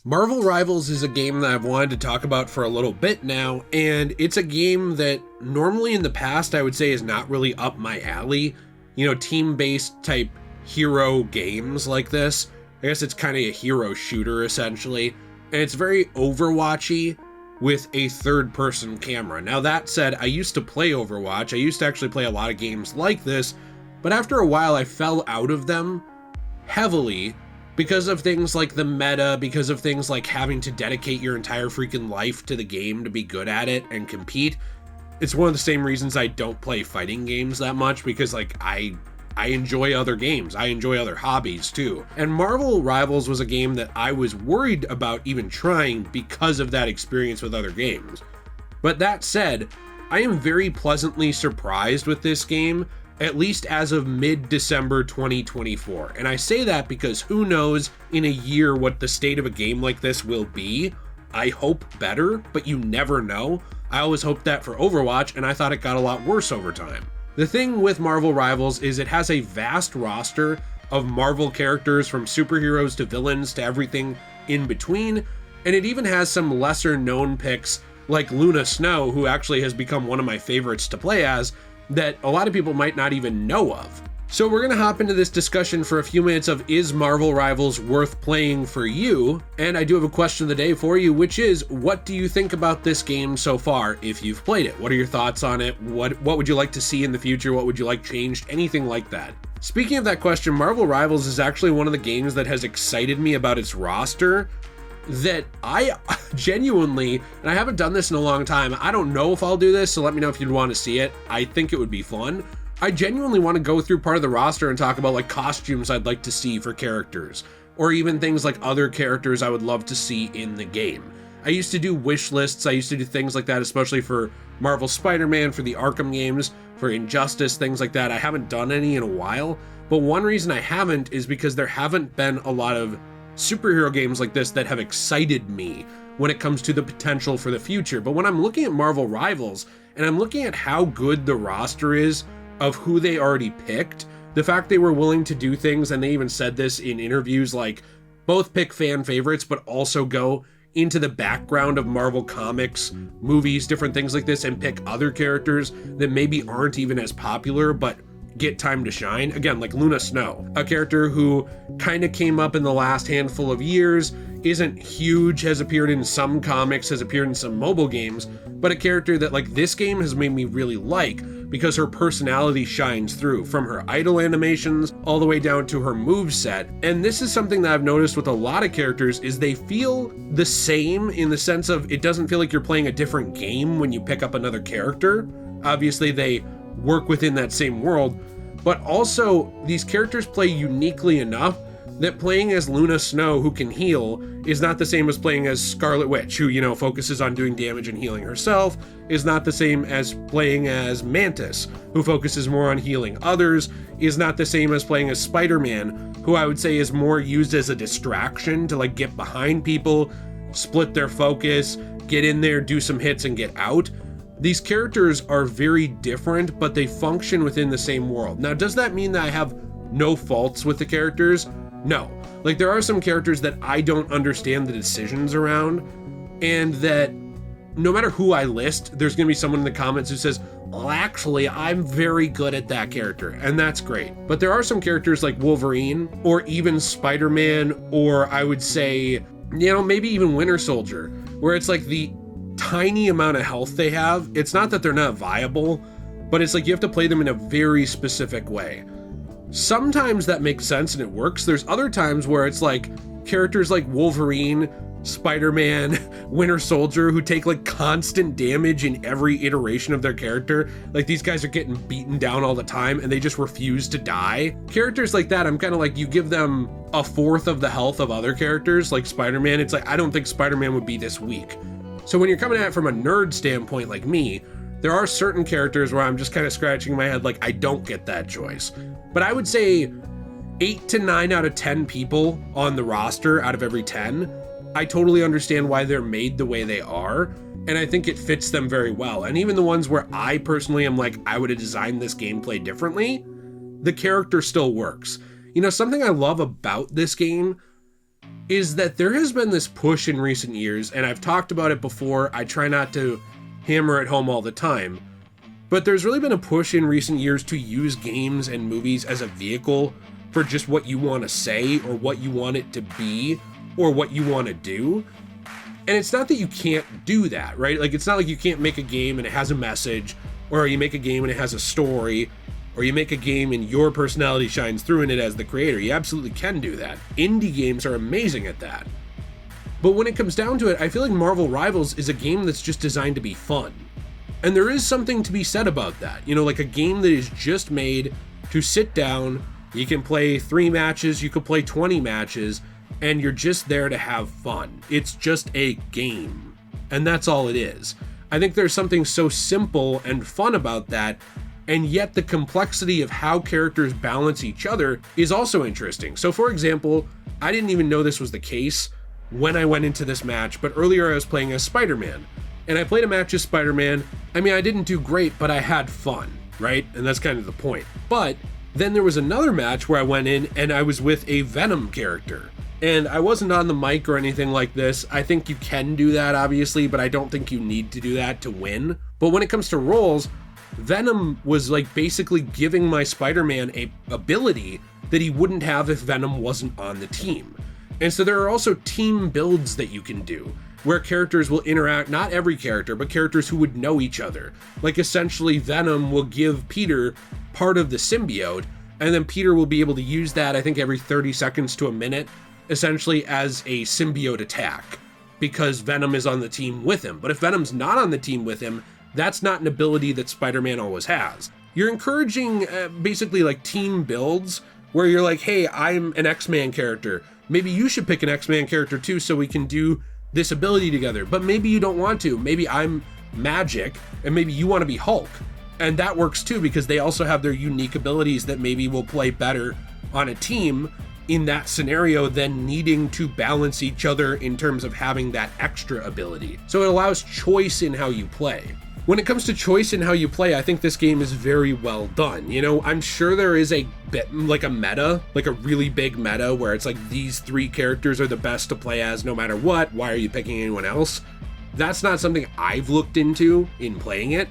Marvel Rivals is a game that I've wanted to talk about for a little bit now, and it's a game that normally in the past I would say is not really up my alley. You know, team-based type hero games like this. I guess it's kind of a hero shooter essentially, and it's very Overwatchy with a third-person camera. Now that said, I used to play Overwatch. I used to actually play a lot of games like this, but after a while I fell out of them heavily because of things like the meta, because of things like having to dedicate your entire freaking life to the game to be good at it and compete. It's one of the same reasons I don't play fighting games that much, because like I enjoy other games. I enjoy other hobbies too. And Marvel Rivals was a game that I was worried about even trying because of that experience with other games. But that said, I am very pleasantly surprised with this game, at least as of mid-December 2024. And I say that because who knows in a year what the state of a game like this will be. I hope better, but you never know. I always hoped that for Overwatch, and I thought it got a lot worse over time. The thing with Marvel Rivals is it has a vast roster of Marvel characters, from superheroes to villains to everything in between, and it even has some lesser known picks like Luna Snow, who actually has become one of my favorites to play as, that a lot of people might not even know of. So we're gonna hop into this discussion for a few minutes of, is Marvel Rivals worth playing for you? And I do have a question of the day for you, which is, what do you think about this game so far if you've played it? What are your thoughts on it? What would you like to see in the future? What would you like changed? Anything like that. Speaking of that question, Marvel Rivals is actually one of the games that has excited me about its roster, that I genuinely, and I haven't done this in a long time, I don't know if I'll do this, so let me know if you'd want to see it. I think it would be fun. I genuinely want to go through part of the roster and talk about like costumes I'd like to see for characters, or even things like other characters I would love to see in the game. I used to do wish lists, I used to do things like that, especially for Marvel Spider-Man, for the Arkham games, for Injustice, things like that. I haven't done any in a while, but one reason I haven't is because there haven't been a lot of superhero games like this that have excited me when it comes to the potential for the future. But when I'm looking at Marvel Rivals and I'm looking at how good the roster is of who they already picked, the fact they were willing to do things, and they even said this in interviews, like both pick fan favorites but also go into the background of Marvel comics, movies, different things like this, and pick other characters that maybe aren't even as popular but get time to shine. Again, like Luna Snow, a character who kind of came up in the last handful of years, isn't huge, has appeared in some comics, has appeared in some mobile games, but a character that like this game has made me really like because her personality shines through, from her idle animations all the way down to her moveset. And this is something that I've noticed with a lot of characters, is they feel the same in the sense of it doesn't feel like you're playing a different game when you pick up another character. Obviously they work within that same world, but also these characters play uniquely enough that playing as Luna Snow, who can heal, is not the same as playing as Scarlet Witch, who, you know, focuses on doing damage and healing herself, is not the same as playing as Mantis, who focuses more on healing others, is not the same as playing as Spider-Man, who I would say is more used as a distraction to like get behind people, split their focus, get in there, do some hits and get out. These characters are very different, but they function within the same world. Now, does that mean that I have no faults with the characters? No. Like, there are some characters that I don't understand the decisions around, and that no matter who I list, there's gonna be someone in the comments who says, well, actually, I'm very good at that character, and that's great. But there are some characters like Wolverine, or even Spider-Man, or I would say, you know, maybe even Winter Soldier, where it's like the tiny amount of health they have, it's not that they're not viable, but it's like you have to play them in a very specific way. Sometimes that makes sense and it works. There's other times where it's like characters like Wolverine, Spider-Man, Winter Soldier, who take like constant damage in every iteration of their character. Like, these guys are getting beaten down all the time and they just refuse to die. Characters like that, I'm kind of like, you give them a fourth of the health of other characters like Spider-Man. It's like, I don't think Spider-Man would be this weak. So when you're coming at it from a nerd standpoint like me, there are certain characters where I'm just kind of scratching my head like, I don't get that choice. But I would say 8 to 9 out of 10 people on the roster out of every 10, I totally understand why they're made the way they are, and I think it fits them very well. And even the ones where I personally am like, I would have designed this gameplay differently, the character still works. You know, something I love about this game is that there has been this push in recent years, and I've talked about it before. I try not to hammer it home all the time, but there's really been a push in recent years to use games and movies as a vehicle for just what you want to say or what you want it to be or what you want to do. And it's not that you can't do that, right? Like, it's not like you can't make a game and it has a message, or you make a game and it has a story, or you make a game and your personality shines through in it as the creator. You absolutely can do that. Indie games are amazing at that. But when it comes down to it, I feel like Marvel Rivals is a game that's just designed to be fun. And there is something to be said about that. You know, like a game that is just made to sit down, you can play 3 matches, you could play 20 matches, and you're just there to have fun. It's just a game. And that's all it is. I think there's something so simple and fun about that, and yet the complexity of how characters balance each other is also interesting. So for example, I didn't even know this was the case when I went into this match, but earlier I was playing as Spider-Man. And I played a match as Spider-Man. I mean, I didn't do great, but I had fun, right? And that's kind of the point. But then there was another match where I went in and I was with a Venom character. And I wasn't on the mic or anything like this. I think you can do that, obviously, but I don't think you need to do that to win. But when it comes to roles, Venom was like basically giving my Spider-Man a ability that he wouldn't have if Venom wasn't on the team. And so there are also team builds that you can do, where characters will interact, not every character, but characters who would know each other. Like essentially Venom will give Peter part of the symbiote, and then Peter will be able to use that, I think every 30 seconds to a minute, essentially as a symbiote attack, because Venom is on the team with him. But if Venom's not on the team with him, that's not an ability that Spider-Man always has. You're encouraging basically like team builds, where you're like, hey, I'm an X-Man character. Maybe you should pick an X-Man character too so we can do this ability together. But maybe you don't want to. Maybe I'm Magic and maybe you want to be Hulk. And that works too, because they also have their unique abilities that maybe will play better on a team in that scenario than needing to balance each other in terms of having that extra ability. So it allows choice in how you play. When it comes to choice in how you play, I think this game is very well done. You know, I'm sure there is a bit like a meta, like a really big meta where it's like these 3 characters are the best to play as no matter what. Why are you picking anyone else? That's not something I've looked into in playing it.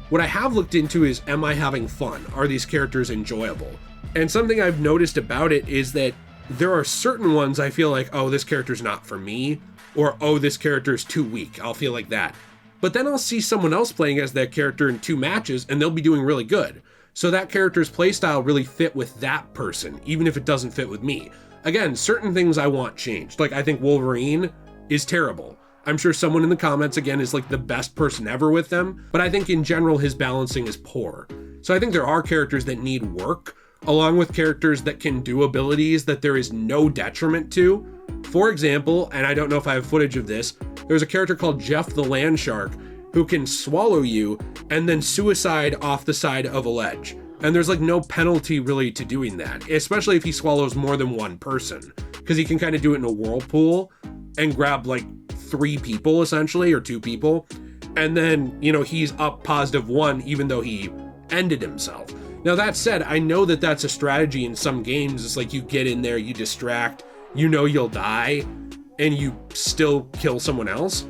What I have looked into is, am I having fun? Are these characters enjoyable? And something I've noticed about it is that there are certain ones I feel like, oh, this character's not for me, or oh, this character is too weak. I'll feel like that. But then I'll see someone else playing as that character in 2 matches and they'll be doing really good. So that character's playstyle really fit with that person, even if it doesn't fit with me. Again, certain things I want changed. Like I think Wolverine is terrible. I'm sure someone in the comments again is like the best person ever with them, but I think in general his balancing is poor. So I think there are characters that need work, along with characters that can do abilities that there is no detriment to. For example, and I don't know if I have footage of this, there's a character called Jeff the Land Shark who can swallow you and then suicide off the side of a ledge. And there's like no penalty really to doing that, especially if he swallows more than one person, because he can kind of do it in a whirlpool and grab like 3 people essentially, or 2 people. And then, you know, he's up +1 even though he ended himself. Now that said, I know that that's a strategy in some games. It's like you get in there, you distract, you know you'll die, and you still kill someone else.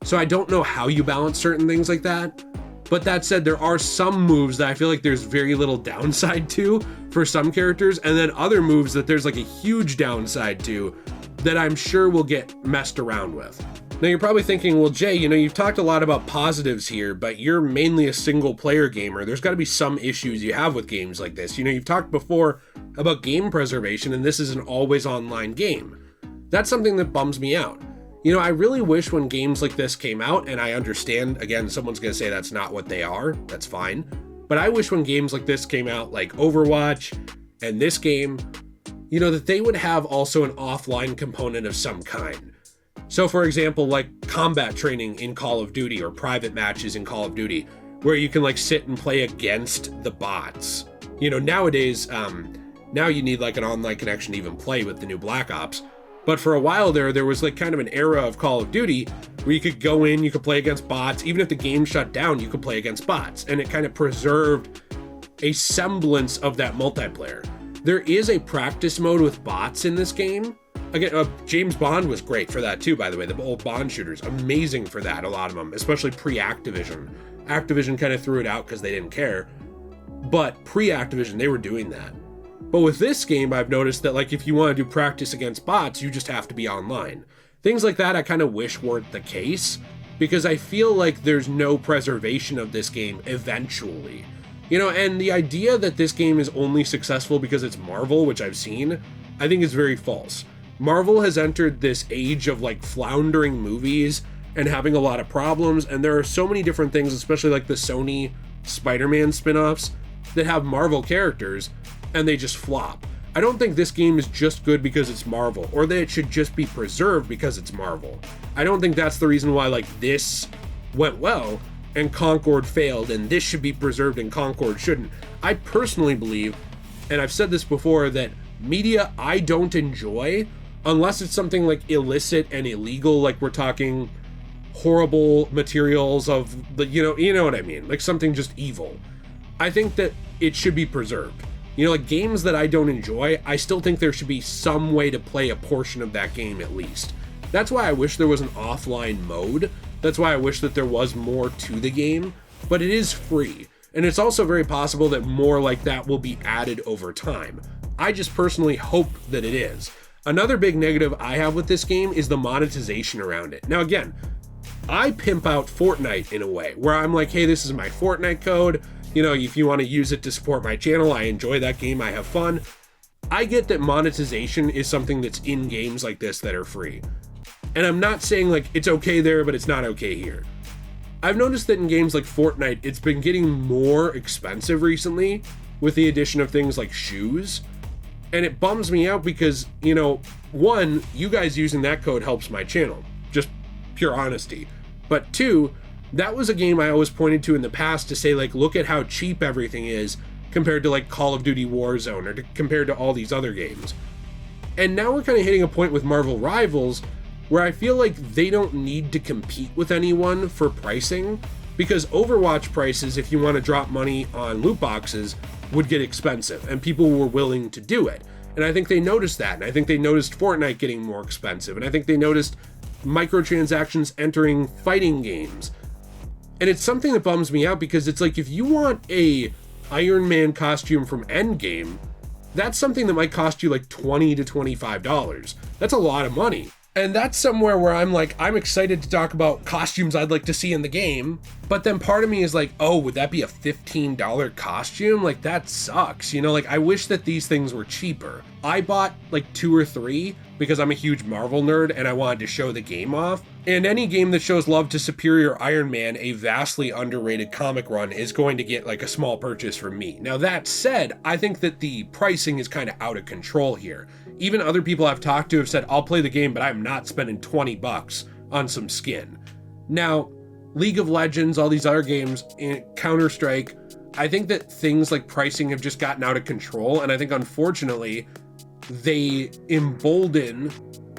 So I don't know how you balance certain things like that. But that said, there are some moves that I feel like there's very little downside to for some characters, and then other moves that there's like a huge downside to that I'm sure will get messed around with. Now you're probably thinking, well, Jay, you know, you've talked a lot about positives here, but you're mainly a single player gamer. There's got to be some issues you have with games like this. You know, you've talked before about game preservation, and this is an always online game. That's something that bums me out. You know, I really wish when games like this came out, and I understand, again, someone's going to say that's not what they are. That's fine. But I wish when games like this came out, like Overwatch and this game, you know, that they would have also an offline component of some kind. So for example, like combat training in Call of Duty or private matches in Call of Duty, where you can like sit and play against the bots. You know, nowadays, now you need like an online connection to even play with the new Black Ops. But for a while there was like kind of an era of Call of Duty where you could go in, you could play against bots. Even if the game shut down, you could play against bots. And it kind of preserved a semblance of that multiplayer. There is a practice mode with bots in this game. Again, James Bond was great for that too, by the way. The old Bond shooters, amazing for that, a lot of them, especially pre-Activision. Activision kind of threw it out because they didn't care. But pre-Activision, they were doing that. But with this game, I've noticed that, like, if you want to do practice against bots, you just have to be online. Things like that I kind of wish weren't the case, because I feel like there's no preservation of this game eventually. You know, and the idea that this game is only successful because it's Marvel, which I've seen, I think is very false. Marvel has entered this age of, like, floundering movies and having a lot of problems, and there are so many different things, especially like the Sony Spider-Man spin-offs, that have Marvel characters, and they just flop. I don't think this game is just good because it's Marvel, or that it should just be preserved because it's Marvel. I don't think that's the reason why, like, this went well and Concord failed, and this should be preserved and Concord shouldn't. I personally believe, and I've said this before, that media I don't enjoy, unless it's something like illicit and illegal, like we're talking horrible materials of the, you know what I mean, like something just evil. I think that it should be preserved. You know, like games that I don't enjoy, I still think there should be some way to play a portion of that game at least. That's why I wish there was an offline mode. That's why I wish that there was more to the game, but it is free. And it's also very possible that more like that will be added over time. I just personally hope that it is. Another big negative I have with this game is the monetization around it. Now again, I pimp out Fortnite in a way where I'm like, hey, this is my Fortnite code. You know, if you want to use it to support my channel, I enjoy that game, I have fun. I get that monetization is something that's in games like this that are free. And I'm not saying like it's okay there, but it's not okay here. I've noticed that in games like Fortnite, it's been getting more expensive recently with the addition of things like shoes. And it bums me out because, you know, one, you guys using that code helps my channel, just pure honesty. But two, that was a game I always pointed to in the past to say, like, look at how cheap everything is compared to like Call of Duty Warzone or compared to all these other games. And now we're kind of hitting a point with Marvel Rivals where I feel like they don't need to compete with anyone for pricing, because Overwatch prices, if you want to drop money on loot boxes, would get expensive, and people were willing to do it. And I think they noticed that, and I think they noticed Fortnite getting more expensive, and I think they noticed microtransactions entering fighting games. And it's something that bums me out, because it's like, if you want a Iron Man costume from Endgame, that's something that might cost you like $20 to $25. That's a lot of money. And that's somewhere where I'm like, I'm excited to talk about costumes I'd like to see in the game. But then part of me is like, oh, would that be a $15 costume? Like, that sucks. You know, like, I wish that these things were cheaper. I bought like 2 or 3 because I'm a huge Marvel nerd and I wanted to show the game off. And any game that shows love to Superior Iron Man, a vastly underrated comic run, is going to get like a small purchase from me. Now, that said, I think that the pricing is kind of out of control here. Even other people I've talked to have said, I'll play the game, but I'm not spending $20 on some skin. Now, League of Legends, all these other games, Counter-Strike, I think that things like pricing have just gotten out of control. And I think, unfortunately, they embolden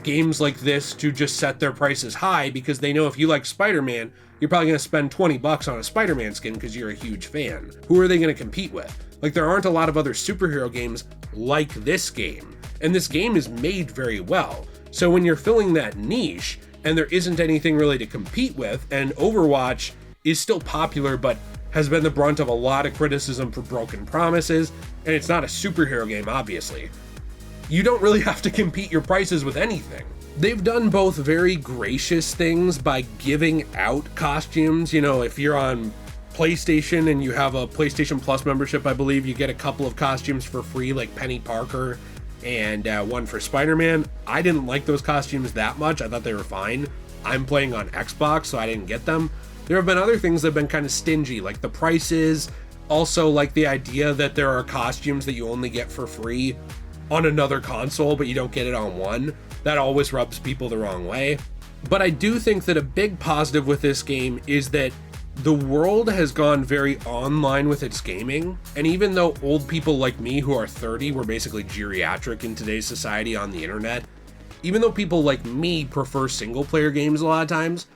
games like this to just set their prices high, because they know if you like Spider-Man, you're probably going to spend $20 on a Spider-Man skin because you're a huge fan. Who are they going to compete with? Like, there aren't a lot of other superhero games like this game. And this game is made very well. So when you're filling that niche and there isn't anything really to compete with, and Overwatch is still popular but has been the brunt of a lot of criticism for broken promises, and it's not a superhero game, obviously, you don't really have to compete your prices with anything. They've done both very gracious things by giving out costumes. You know, if you're on PlayStation and you have a PlayStation Plus membership, I believe you get a couple of costumes for free, like Penny Parker and one for Spider-Man. I didn't like those costumes that much. I thought they were fine. I'm playing on Xbox, so I didn't get them. There have been other things that have been kind of stingy, like the prices, also like the idea that there are costumes that you only get for free on another console, but you don't get it on one. That always rubs people the wrong way. But I do think that a big positive with this game is that the world has gone very online with its gaming, and even though old people like me who are 30 were basically geriatric in today's society on the internet, even though people like me prefer single player games a lot of times,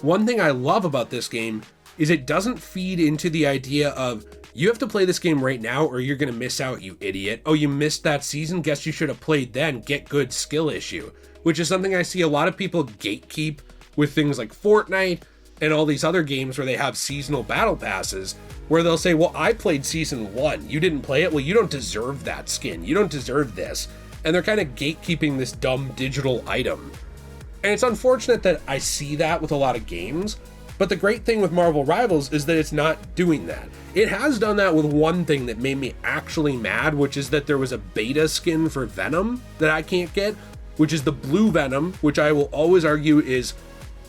one thing I love about this game is it doesn't feed into the idea of You have to play this game right now or you're gonna miss out, you idiot. Oh, you missed that season? Guess you should have played then. Get good skill issue. Which is something I see a lot of people gatekeep with things like Fortnite and all these other games where they have seasonal battle passes, where they'll say, well, I played season 1. You didn't play it? Well, you don't deserve that skin. You don't deserve this. And they're kind of gatekeeping this dumb digital item. And it's unfortunate that I see that with a lot of games, but the great thing with Marvel Rivals is that it's not doing that. It has done that with one thing that made me actually mad, which is that there was a beta skin for Venom that I can't get, which is the blue Venom, which I will always argue is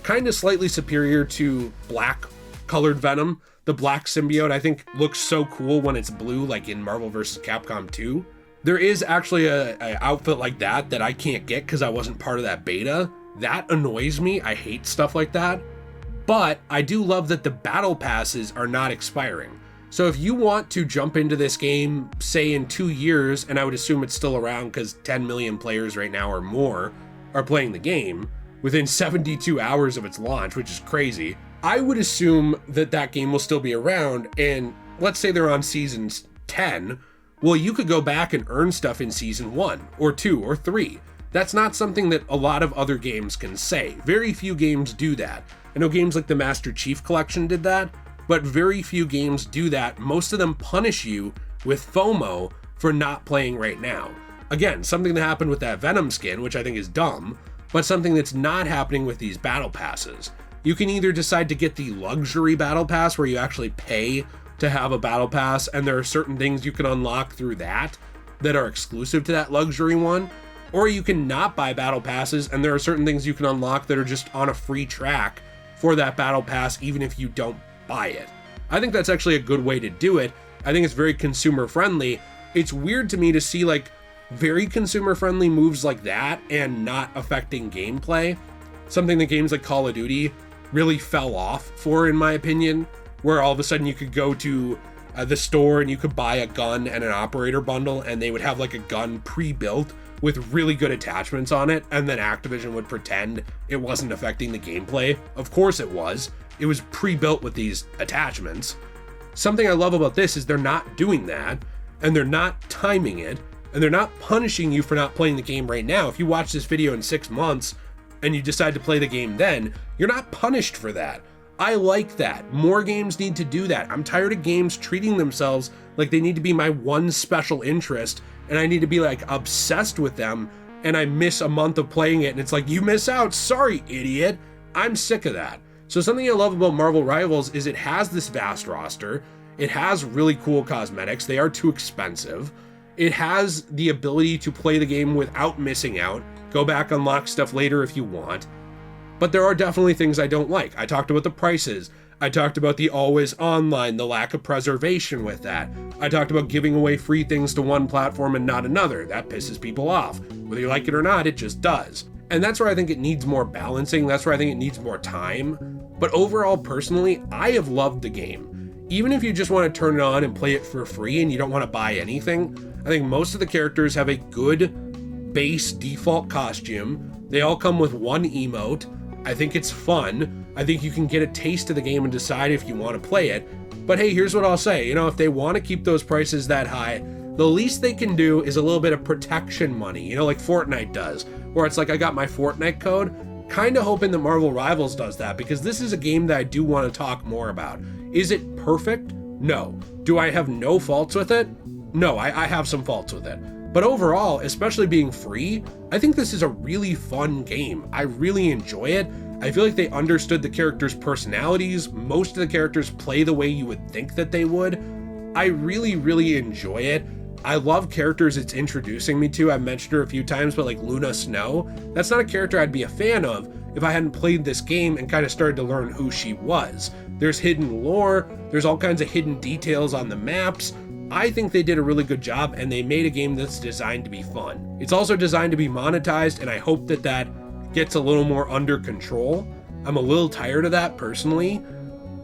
kind of slightly superior to black colored Venom. The black symbiote I think looks so cool when it's blue, like in Marvel vs. Capcom 2. There is actually a outfit like that I can't get because I wasn't part of that beta. That annoys me. I hate stuff like that. But I do love that the battle passes are not expiring. So if you want to jump into this game, say in 2 years, and I would assume it's still around because 10 million players right now or more are playing the game within 72 hours of its launch, which is crazy, I would assume that that game will still be around. And let's say they're on season 10. Well, you could go back and earn stuff in season 1 or 2 or 3. That's not something that a lot of other games can say. Very few games do that. I know games like the Master Chief Collection did that, but very few games do that. Most of them punish you with FOMO for not playing right now. Again, something that happened with that Venom skin, which I think is dumb, but something that's not happening with these battle passes. You can either decide to get the luxury battle pass where you actually pay to have a battle pass, and there are certain things you can unlock through that are exclusive to that luxury one, or you can not buy battle passes and there are certain things you can unlock that are just on a free track for that battle pass even if you don't buy it. I think that's actually a good way to do it. I think it's very consumer friendly. It's weird to me to see like very consumer friendly moves like that and not affecting gameplay. Something that games like Call of Duty really fell off for, in my opinion, where all of a sudden you could go to the store and you could buy a gun and an operator bundle and they would have like a gun pre-built with really good attachments on it, and then Activision would pretend it wasn't affecting the gameplay. Of course it was. It was pre-built with these attachments. Something I love about this is they're not doing that, and they're not timing it, and they're not punishing you for not playing the game right now. If you watch this video in 6 months and you decide to play the game then, you're not punished for that. I like that. More games need to do that. I'm tired of games treating themselves like they need to be my one special interest and I need to be like obsessed with them, and I miss a month of playing it and it's like, you miss out, sorry idiot. I'm sick of that. So something I love about Marvel Rivals is it has this vast roster. It has really cool cosmetics. They are too expensive. It has the ability to play the game without missing out. Go back, unlock stuff later if you want. But there are definitely things I don't like. I talked about the prices. I talked about the always online, the lack of preservation with that. I talked about giving away free things to one platform and not another. That pisses people off. Whether you like it or not, it just does. And that's where I think it needs more balancing. That's where I think it needs more time. But overall, personally, I have loved the game. Even if you just want to turn it on and play it for free and you don't want to buy anything, I think most of the characters have a good base default costume. They all come with one emote. I think it's fun. I think you can get a taste of the game and decide if you want to play it. But hey, here's what I'll say. If they want to keep those prices that high, the least they can do is a little bit of protection money, like Fortnite does, where it's like, I got my Fortnite code. Kind of hoping that Marvel Rivals does that, because this is a game that I do want to talk more about. Is it perfect? No. Do I have no faults with it? No, I have some faults with it. But overall, especially being free, I think this is a really fun game. I really enjoy it. I feel like they understood the characters' personalities. Most of the characters play the way you would think that they would. I really, really enjoy it. I love characters it's introducing me to. I've mentioned her a few times, but like Luna Snow, that's not a character I'd be a fan of if I hadn't played this game and kind of started to learn who she was. There's hidden lore, there's all kinds of hidden details on the maps. I think they did a really good job, and they made a game that's designed to be fun. It's also designed to be monetized, and I hope that that gets a little more under control. I'm a little tired of that personally,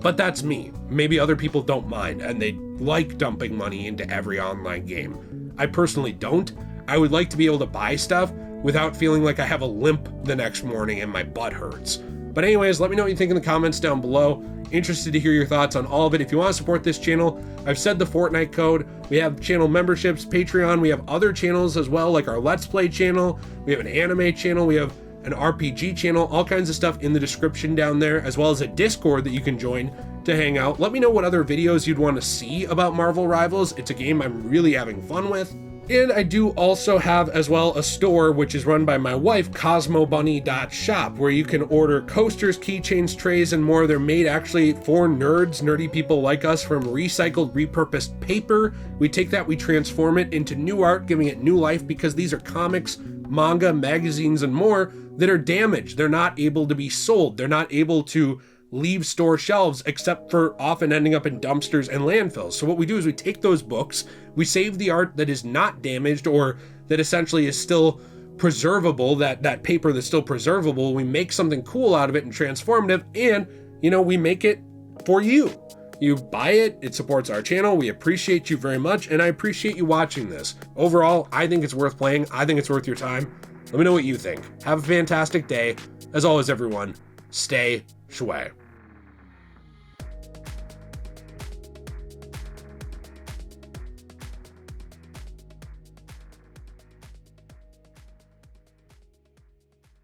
but that's me. Maybe other people don't mind, and they like dumping money into every online game. I personally don't. I would like to be able to buy stuff without feeling like I have a limp the next morning and my butt hurts. But anyways, let me know what you think in the comments down below. Interested to hear your thoughts on all of it. If you want to support this channel, I've said the Fortnite code. We have channel memberships, Patreon. We have other channels as well, like our Let's Play channel. We have an anime channel. We have an RPG channel, all kinds of stuff in the description down there, as well as a Discord that you can join to hang out. Let me know what other videos you'd want to see about Marvel Rivals. It's a game I'm really having fun with. And I do also have as well a store which is run by my wife, CosmoBunny.shop, where you can order coasters, keychains, trays, and more. They're made actually for nerds, nerdy people like us, from recycled, repurposed paper. We take that, we transform it into new art, giving it new life, because these are comics, manga, magazines, and more that are damaged. They're not able to be sold. They're not able to leave store shelves, except for often ending up in dumpsters and landfills. So what we do is we take those books, we save the art that is not damaged, or that essentially is still preservable, that paper that's still preservable. We make something cool out of it and transformative, and we make it for you. You buy it, it supports our channel. We appreciate you very much, and I appreciate you watching this. Overall, I think it's worth playing. I think it's worth your time. Let me know what you think. Have a fantastic day. As always, everyone, stay shui.